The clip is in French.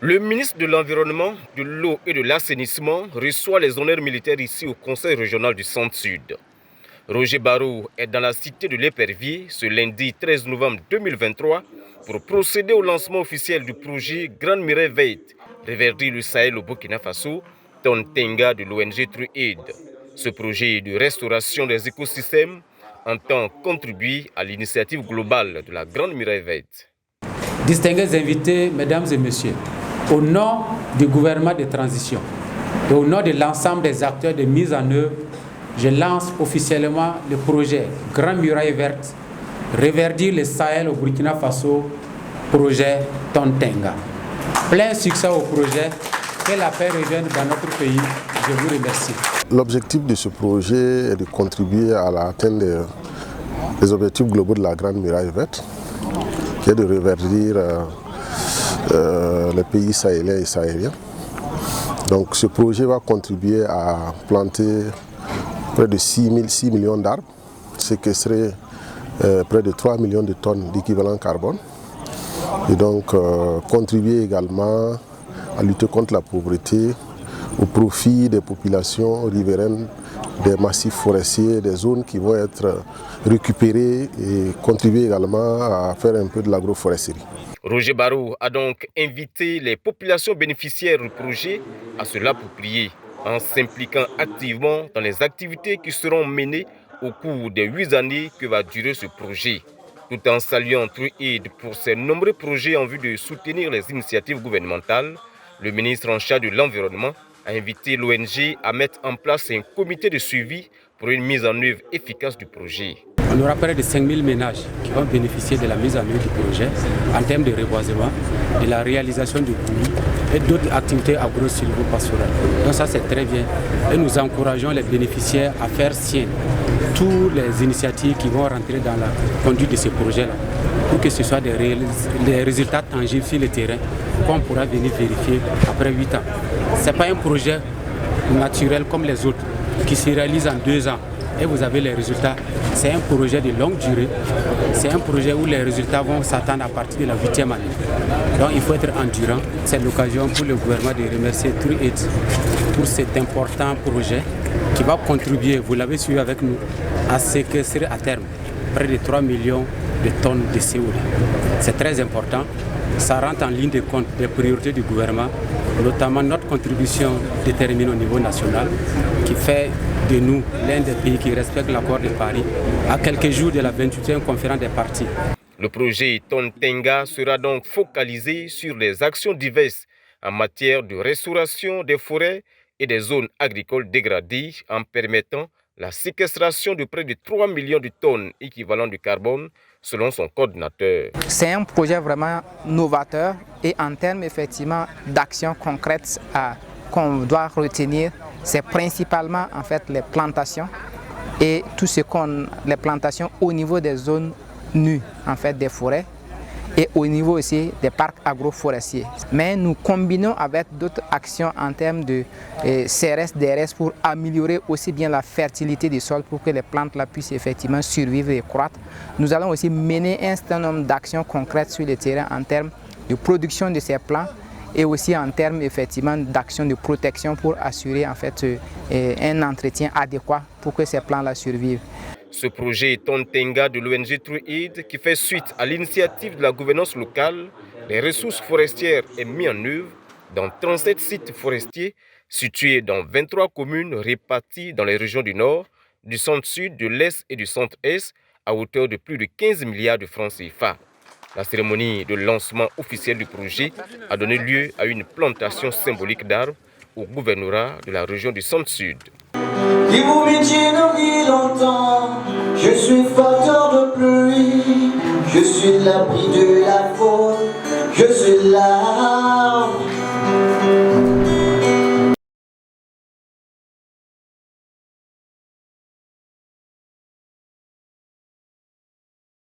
Le ministre de l'Environnement, de l'Eau et de l'Assainissement reçoit les honneurs militaires ici au Conseil régional du Centre-Sud. Roger Barrot est dans la cité de l'Épervier ce lundi 13 novembre 2023 pour procéder au lancement officiel du projet Grande Muraille Verte, reverdir le Sahel au Burkina Faso, Tontenga de l'ONG TrueAid. Ce projet de restauration des écosystèmes entend contribuer à l'initiative globale de la Grande Muraille Verte. Distingués invités, mesdames et messieurs, au nom du gouvernement de transition et au nom de l'ensemble des acteurs de mise en œuvre, je lance officiellement le projet Grande Muraille Verte, reverdir le Sahel au Burkina Faso, projet Tontenga. Plein succès au projet, que la paix revienne dans notre pays. Je vous remercie. L'objectif de ce projet est de contribuer à l'atteinte des objectifs globaux de la Grande Muraille Verte, qui est de reverdir les pays sahéliens et sahéliens. Donc ce projet va contribuer à planter près de 6 millions d'arbres, ce qui serait près de 3 millions de tonnes d'équivalent carbone. Et donc contribuer également à lutter contre la pauvreté au profit des populations riveraines des massifs forestiers, des zones qui vont être récupérées et contribuer également à faire un peu de l'agroforesterie. Roger Barrot a donc invité les populations bénéficiaires du projet à se l'approprier en s'impliquant activement dans les activités qui seront menées au cours des 8 années que va durer ce projet, tout en saluant TrueAid pour ses nombreux projets en vue de soutenir les initiatives gouvernementales. Le ministre en charge de l'Environnement a invité l'ONG à mettre en place un comité de suivi pour une mise en œuvre efficace du projet. On aura près de 5000 ménages qui vont bénéficier de la mise en œuvre du projet en termes de reboisement, de la réalisation de puits et d'autres activités agro-silvopastorales. Donc ça c'est très bien. Et nous encourageons les bénéficiaires à faire sien toutes les initiatives qui vont rentrer dans la conduite de ce projet-là, pour que ce soit des résultats tangibles sur le terrain qu'on pourra venir vérifier après 8 ans. Ce n'est pas un projet naturel comme les autres qui se réalise en 2 ans et vous avez les résultats. C'est un projet de longue durée, c'est un projet où les résultats vont s'attendre à partir de la 8e année. Donc il faut être endurant. C'est l'occasion pour le gouvernement de remercier TrueAid pour cet important projet qui va contribuer, vous l'avez suivi avec nous, à séquestrer à terme près de 3 millions de tonnes de CO2. C'est très important. Ça rentre en ligne de compte des priorités du gouvernement, notamment notre contribution déterminée au niveau national, qui fait de nous l'un des pays qui respecte l'accord de Paris, à quelques jours de la 28e conférence des partis. Le projet Tontenga sera donc focalisé sur les actions diverses en matière de restauration des forêts et des zones agricoles dégradées en permettant la séquestration de près de 3 millions de tonnes équivalent de carbone selon son coordinateur. C'est un projet vraiment novateur et en termes effectivement d'actions concrètes qu'on doit retenir, c'est principalement en fait les plantations et tout ce les plantations au niveau des zones nues en fait des forêts et au niveau aussi des parcs agroforestiers. Mais nous combinons avec d'autres actions en termes de CRS, DRS pour améliorer aussi bien la fertilité des sols pour que les plantes là puissent effectivement survivre et croître. Nous allons aussi mener un certain nombre d'actions concrètes sur le terrain en termes de production de ces plants et aussi en termes effectivement d'actions de protection pour assurer en fait un entretien adéquat pour que ces plants là survivent. Ce projet Tontenga de l'ONG TrueAid, qui fait suite à l'initiative de la gouvernance locale, les ressources forestières est mis en œuvre dans 37 sites forestiers situés dans 23 communes réparties dans les régions du Nord, du Centre-Sud, de l'Est et du Centre-Est à hauteur de plus de 15 milliards de francs CFA. La cérémonie de lancement officiel du projet a donné lieu à une plantation symbolique d'arbres au gouvernorat de la région du Centre-Sud. Qui vous dit longtemps, je suis facteur de pluie, je suis l'abri de la faute.